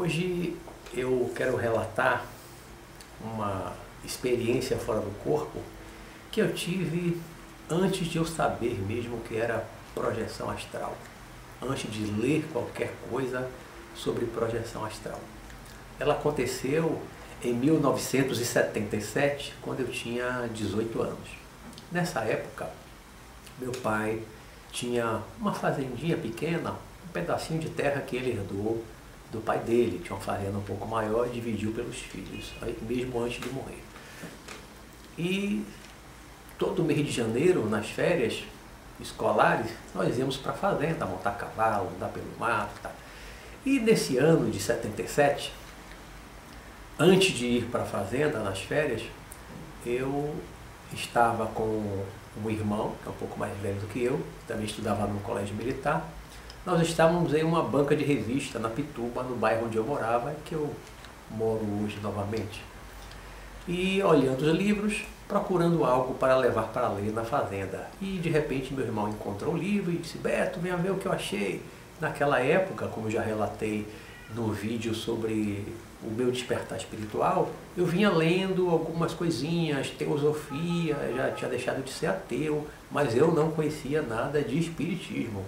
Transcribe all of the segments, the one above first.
Hoje eu quero relatar uma experiência fora do corpo que eu tive antes de eu saber mesmo o que era projeção astral, antes de ler qualquer coisa sobre projeção astral. Ela aconteceu em 1977, quando eu tinha 18 anos. Nessa época, meu pai tinha uma fazendinha pequena, um pedacinho de terra que ele herdou do pai dele. Tinha uma fazenda um pouco maior e dividiu pelos filhos, mesmo antes de morrer. E todo mês de janeiro, nas férias escolares, nós íamos para a fazenda, montar cavalo, andar pelo mato e tal. E nesse ano de 77, antes de ir para a fazenda, nas férias, eu estava com um irmão, que é um pouco mais velho do que eu, também estudava no colégio militar. Nós estávamos em uma banca de revista na Pituba, no bairro onde eu morava, que eu moro hoje novamente. E olhando os livros, procurando algo para levar para ler na fazenda. E de repente meu irmão encontrou o livro e disse: Beto, venha ver o que eu achei. Naquela época, como eu já relatei no vídeo sobre o meu despertar espiritual, eu vinha lendo algumas coisinhas, teosofia, já tinha deixado de ser ateu, mas eu não conhecia nada de espiritismo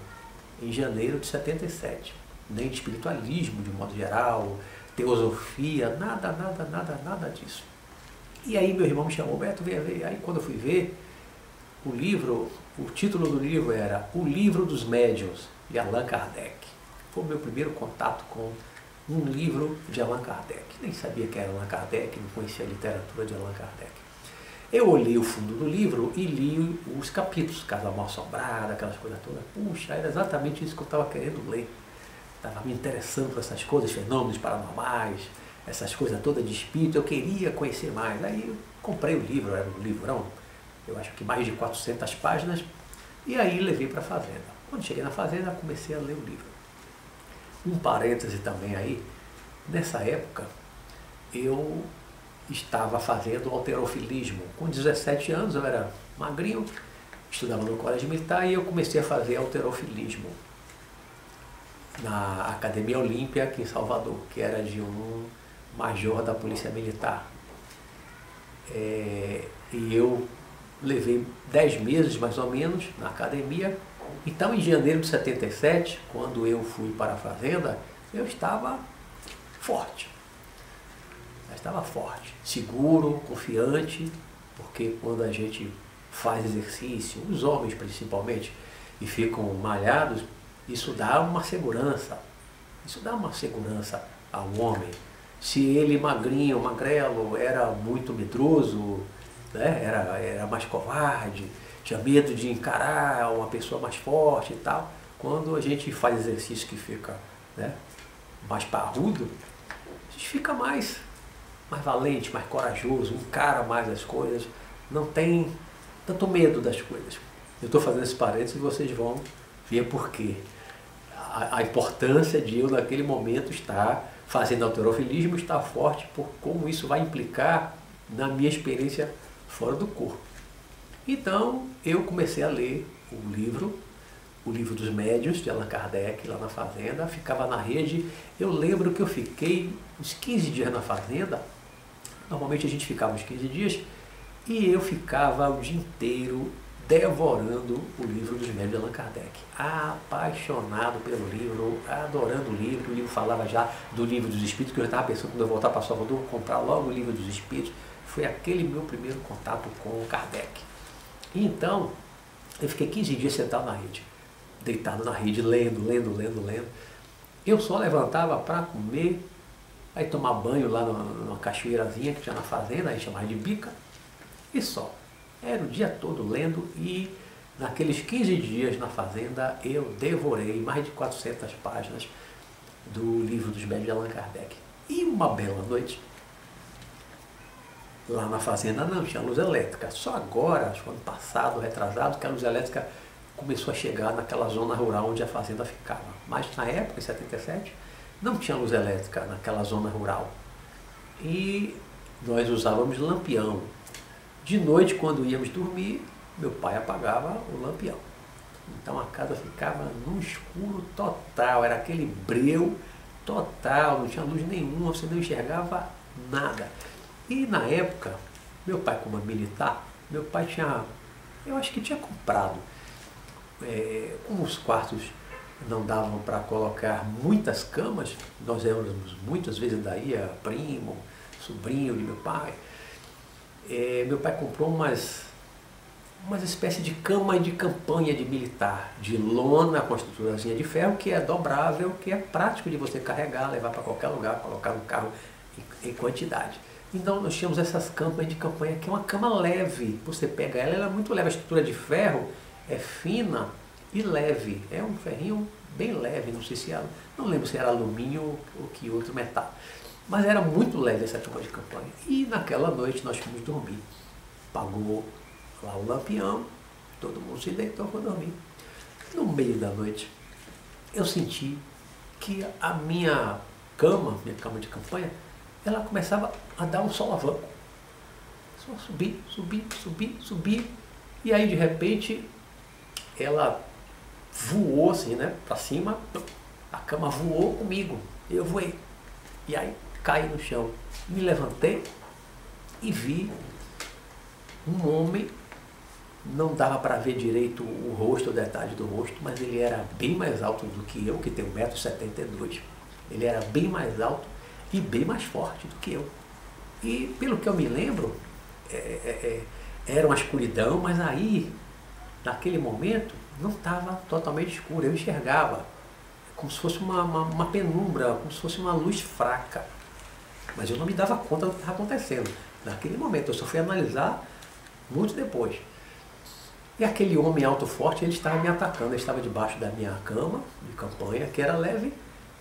em janeiro de 77, nem de espiritualismo de modo geral, teosofia, nada disso. E aí meu irmão me chamou: Beto, venha ver. Aí quando eu fui ver o livro, o título do livro era O Livro dos Médiuns, de Allan Kardec. Foi o meu primeiro contato com um livro de Allan Kardec. Nem sabia que era Allan Kardec, não conhecia a literatura de Allan Kardec. Eu olhei o fundo do livro e li os capítulos, Casa Mal Assombrada, aquelas coisas todas. Puxa, era exatamente isso que eu estava querendo ler. Estava me interessando por essas coisas, fenômenos paranormais, essas coisas todas de espírito, eu queria conhecer mais. Aí eu comprei o livro, era um livrão, eu acho que mais de 400 páginas, e aí levei para a fazenda. Quando cheguei na fazenda, comecei a ler o livro. Um parêntese também aí, nessa época, eu estava fazendo halterofilismo. Com 17 anos, eu era magrinho, estudava no colégio militar e eu comecei a fazer halterofilismo na Academia Olímpia aqui em Salvador, que era de um major da Polícia Militar. E eu levei 10 meses mais ou menos na academia. Então em janeiro de 77, quando eu fui para a fazenda, eu estava forte. Eu estava forte, seguro, confiante, porque quando a gente faz exercício, os homens principalmente, e ficam malhados, isso dá uma segurança. Isso dá uma segurança ao homem. Se ele magrinho, magrelo, era muito medroso, né? era mais covarde, tinha medo de encarar uma pessoa mais forte e tal. Quando a gente faz exercício que fica, né, mais parrudo, a gente fica mais valente, mais corajoso, encara mais as coisas, não tem tanto medo das coisas. Eu estou fazendo esse parênteses e vocês vão ver por quê. A importância de eu naquele momento estar fazendo halterofilismo, estar forte, por como isso vai implicar na minha experiência fora do corpo. Então eu comecei a ler o livro dos Médiuns, de Allan Kardec, lá na fazenda, ficava na rede. Eu lembro que eu fiquei uns 15 dias na fazenda, normalmente a gente ficava uns 15 dias, e eu ficava o dia inteiro devorando o livro dos Médiuns de Allan Kardec. Apaixonado pelo livro, adorando o livro falava já do Livro dos Espíritos, que eu já estava pensando, quando eu voltar para Salvador, comprar logo o Livro dos Espíritos. Foi aquele meu primeiro contato com Kardec. Então, eu fiquei 15 dias sentado na rede, deitado na rede, lendo. Eu só levantava para comer, aí tomar banho lá numa cachoeirazinha que tinha na fazenda, aí chamava de bica, e só. Era o dia todo lendo, e naqueles 15 dias na fazenda eu devorei mais de 400 páginas do Livro dos Médiuns de Allan Kardec. E uma bela noite, lá na fazenda não tinha luz elétrica. Só agora, acho que ano passado, retrasado, que a luz elétrica começou a chegar naquela zona rural onde a fazenda ficava. Mas na época, em 77, não tinha luz elétrica naquela zona rural. E nós usávamos lampião. De noite, quando íamos dormir, meu pai apagava o lampião. Então a casa ficava num escuro total, era aquele breu total, não tinha luz nenhuma, você não enxergava nada. E na época, meu pai como militar, meu pai tinha, eu acho que tinha comprado, como os quartos não davam para colocar muitas camas, nós éramos muitas vezes daí, primo, sobrinho de meu pai comprou umas espécie de cama de campanha de militar, de lona com a estruturazinha de ferro, que é dobrável, que é prático de você carregar, levar para qualquer lugar, colocar no carro em quantidade. Então nós tínhamos essas camas de campanha, que é uma cama leve, você pega ela é muito leve, a estrutura de ferro é fina e leve, é um ferrinho bem leve, não sei se era, não lembro se era alumínio ou que outro metal, mas era muito leve essa cama de campanha. E naquela noite nós fomos dormir, pagou lá o lampião, todo mundo se deitou para dormir. No meio da noite, eu senti que a minha cama de campanha, ela começava a dar um solavanco. Só subir, subir, subir, subir. E aí, de repente, ela voou assim, né, para cima, a cama voou comigo, eu voei. E aí, caí no chão. Me levantei e vi um homem. Não dava para ver direito o rosto, o detalhe do rosto, mas ele era bem mais alto do que eu, que tenho 1,72 m. Ele era bem mais alto e bem mais forte do que eu. E pelo que eu me lembro, era uma escuridão, mas aí, naquele momento, não estava totalmente escuro. Eu enxergava como se fosse uma penumbra, como se fosse uma luz fraca. Mas eu não me dava conta do que estava acontecendo. Naquele momento, eu só fui analisar muito depois. E aquele homem alto forte, ele estava me atacando, ele estava debaixo da minha cama de campanha, que era leve,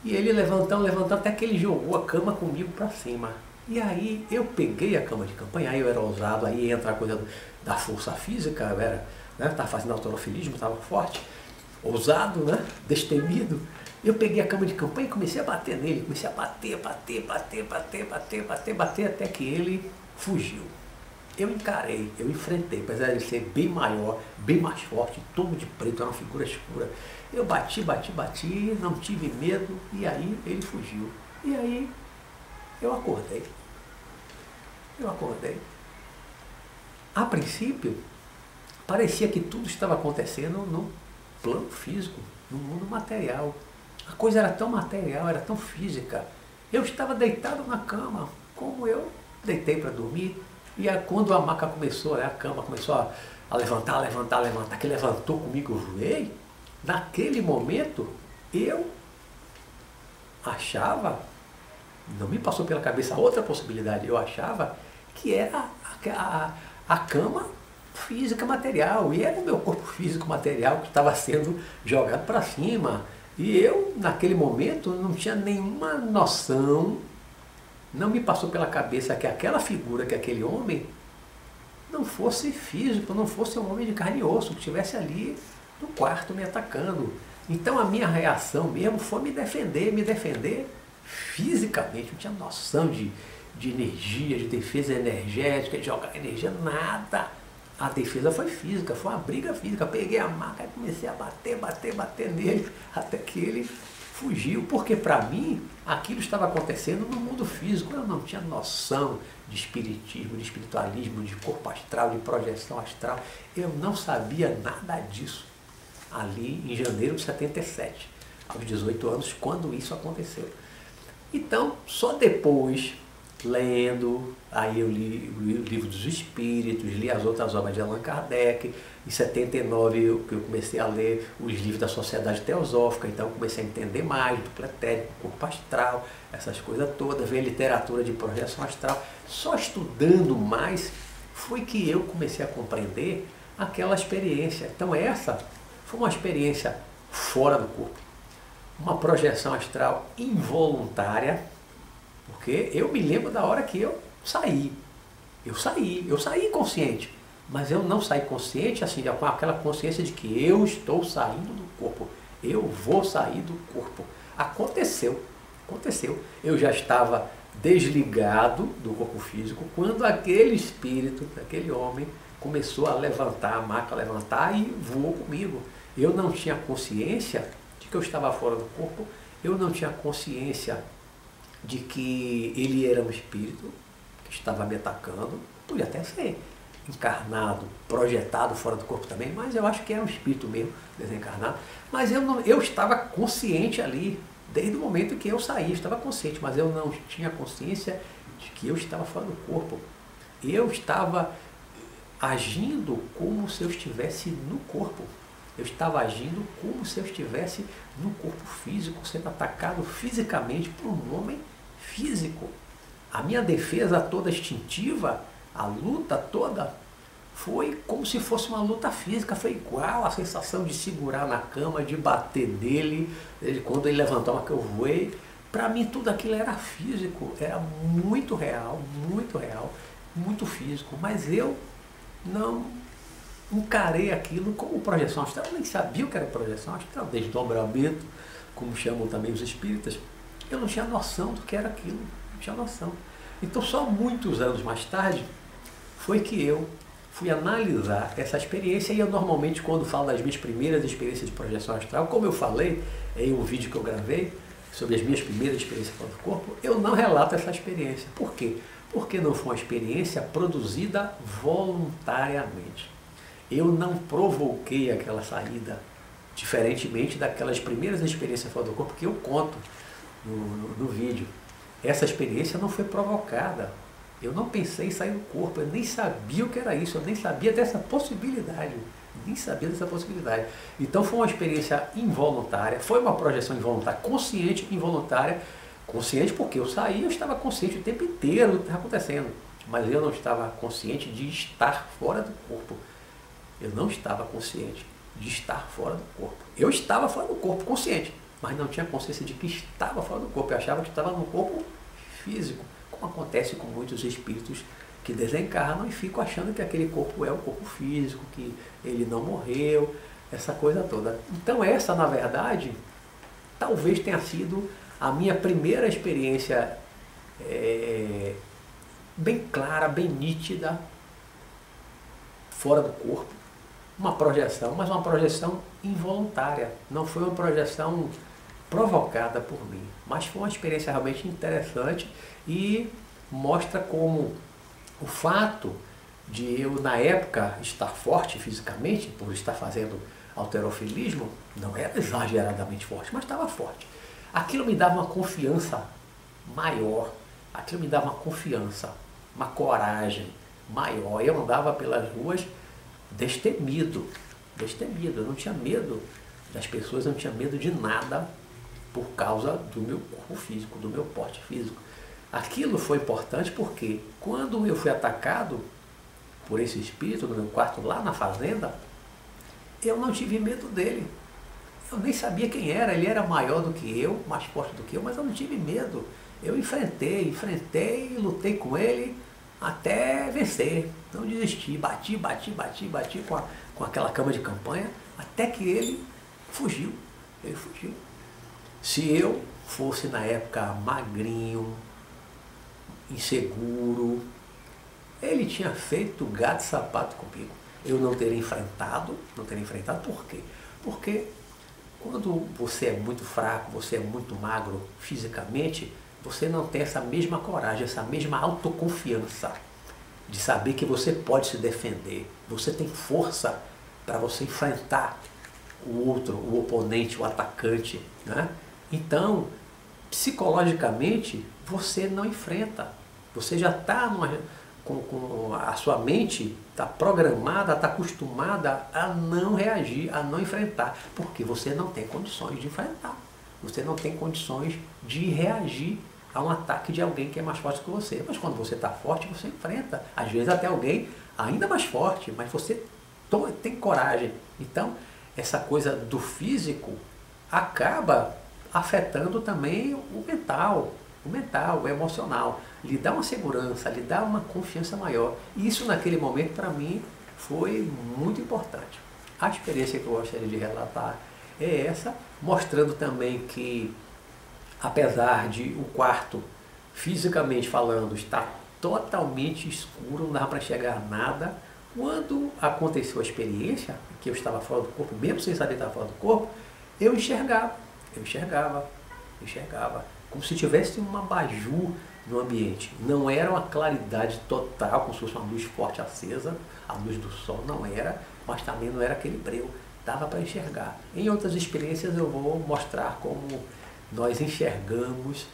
e ele levantando, até que ele jogou a cama comigo para cima. E aí eu peguei a cama de campanha, aí eu era ousado, aí entra a coisa da força física, eu era, né, estava fazendo halterofilismo, estava forte, ousado, né, destemido. Eu peguei a cama de campanha e comecei a bater nele, comecei a bater, até que ele fugiu. Eu encarei, eu enfrentei, apesar de ser bem maior, bem mais forte, todo de preto, era uma figura escura. Eu bati, não tive medo, e aí ele fugiu. E aí eu acordei. A princípio, parecia que tudo estava acontecendo no plano físico, no mundo material. A coisa era tão material, era tão física. Eu estava deitado na cama, como eu deitei para dormir. E aí, quando a maca começou, né, a cama começou a levantar, que levantou comigo, eu voei, naquele momento, eu achava, não me passou pela cabeça outra possibilidade, eu achava que era a cama física material, e era o meu corpo físico material que estava sendo jogado para cima. E eu, naquele momento, não tinha nenhuma noção. Não me passou pela cabeça que aquela figura, que aquele homem, não fosse físico, não fosse um homem de carne e osso, que estivesse ali no quarto me atacando. Então a minha reação mesmo foi me defender fisicamente. Não tinha noção de energia, de defesa energética, de jogar energia, nada. A defesa foi física, foi uma briga física. Eu peguei a maca e comecei a bater nele, até que ele fugiu, porque para mim aquilo estava acontecendo no mundo físico. Eu não tinha noção de espiritismo, de espiritualismo, de corpo astral, de projeção astral. Eu não sabia nada disso ali em janeiro de 77, aos 18 anos, quando isso aconteceu. Então, só depois, lendo, aí eu li o Livro dos Espíritos, li as outras obras de Allan Kardec. Em 79 eu comecei a ler os livros da Sociedade Teosófica, então eu comecei a entender mais do pretérito, corpo astral, essas coisas todas, ver literatura de projeção astral. Só estudando mais foi que eu comecei a compreender aquela experiência. Então essa foi uma experiência fora do corpo, uma projeção astral involuntária, porque eu me lembro da hora que eu saí. Eu saí inconsciente, mas eu não saí consciente assim, com aquela consciência de que eu estou saindo do corpo, eu vou sair do corpo. Aconteceu. Eu já estava desligado do corpo físico quando aquele espírito, aquele homem, começou a levantar, a maca a levantar e voou comigo. Eu não tinha consciência de que eu estava fora do corpo, eu não tinha consciência de que ele era um espírito que estava me atacando, podia até ser encarnado, projetado fora do corpo também, mas eu acho que era um espírito mesmo, desencarnado. Mas eu estava consciente ali, desde o momento em que eu saí, eu estava consciente, mas eu não tinha consciência de que eu estava fora do corpo. Eu estava agindo como se eu estivesse no corpo. Eu estava agindo como se eu estivesse no corpo físico, sendo atacado fisicamente por um homem físico. A minha defesa toda instintiva, a luta toda, foi como se fosse uma luta física, foi igual a sensação de segurar na cama, de bater nele, quando ele levantou uma que eu voei. Para mim tudo aquilo era físico, era muito real, muito físico, mas eu não encarei aquilo como projeção astral. Eu nem sabia o que era projeção astral, desdobramento, como chamam também os espíritas. Eu não tinha noção do que era aquilo, não tinha noção. Então só muitos anos mais tarde foi que eu fui analisar essa experiência, e eu normalmente, quando falo das minhas primeiras experiências de projeção astral, como eu falei em um vídeo que eu gravei sobre as minhas primeiras experiências fora do corpo, eu não relato essa experiência. Por quê? Porque não foi uma experiência produzida voluntariamente. Eu não provoquei aquela saída, diferentemente daquelas primeiras experiências fora do corpo que eu conto no vídeo. Essa experiência não foi provocada. Eu não pensei em sair do corpo, eu nem sabia o que era isso, eu nem sabia dessa possibilidade. Então foi uma experiência involuntária, foi uma projeção involuntária, consciente, involuntária. Consciente porque eu saí, eu estava consciente o tempo inteiro do que estava acontecendo, mas eu não estava consciente de estar fora do corpo. Eu não estava consciente de estar fora do corpo. Eu estava fora do corpo, consciente, mas não tinha consciência de que estava fora do corpo. Eu achava que estava no corpo físico, como acontece com muitos espíritos que desencarnam e ficam achando que aquele corpo é o corpo físico, que ele não morreu, essa coisa toda. Então essa, na verdade, talvez tenha sido a minha primeira experiência bem clara, bem nítida, fora do corpo. Uma projeção, mas uma projeção involuntária. Não foi uma projeção provocada por mim, mas foi uma experiência realmente interessante e mostra como o fato de eu, na época, estar forte fisicamente, por estar fazendo halterofilismo, não era exageradamente forte, mas estava forte. Aquilo me dava uma confiança maior, aquilo me dava uma confiança, uma coragem maior. Eu andava pelas ruas destemido, eu não tinha medo das pessoas, eu não tinha medo de nada por causa do meu corpo físico, do meu porte físico. Aquilo foi importante porque quando eu fui atacado por esse espírito no meu quarto lá na fazenda, eu não tive medo dele. Eu nem sabia quem era, ele era maior do que eu, mais forte do que eu, mas eu não tive medo. Eu enfrentei, lutei com ele até vencer. Não desisti, bati com aquela cama de campanha, até que ele fugiu. Se eu fosse na época magrinho, inseguro, ele tinha feito gato e sapato comigo. Eu não teria enfrentado, por quê? Porque quando você é muito fraco, você é muito magro fisicamente, você não tem essa mesma coragem, essa mesma autoconfiança de saber que você pode se defender. Você tem força para você enfrentar o outro, o oponente, o atacante, né? Então, psicologicamente, você não enfrenta. Você já está com a sua mente está programada, está acostumada a não reagir, a não enfrentar, porque você não tem condições de enfrentar. Você não tem condições de reagir a um ataque de alguém que é mais forte que você. Mas quando você está forte, você enfrenta. Às vezes até alguém ainda mais forte, mas você tem coragem. Então, essa coisa do físico acaba afetando também o mental, o emocional. Lhe dá uma segurança, lhe dá uma confiança maior. E isso naquele momento para mim foi muito importante. A experiência que eu gostaria de relatar é essa, mostrando também que apesar de o quarto, fisicamente falando, estar totalmente escuro, não dava para enxergar nada, quando aconteceu a experiência, que eu estava fora do corpo, mesmo sem saber que estava fora do corpo, eu enxergava. enxergava. Como se tivesse uma abajur no ambiente. Não era uma claridade total, como se fosse uma luz forte acesa, a luz do sol não era, mas também não era aquele breu. Dava para enxergar. Em outras experiências eu vou mostrar como nós enxergamos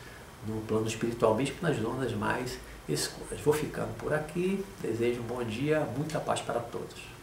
no plano espiritual, mesmo nas zonas mais escuras. Vou ficando por aqui, desejo um bom dia, muita paz para todos.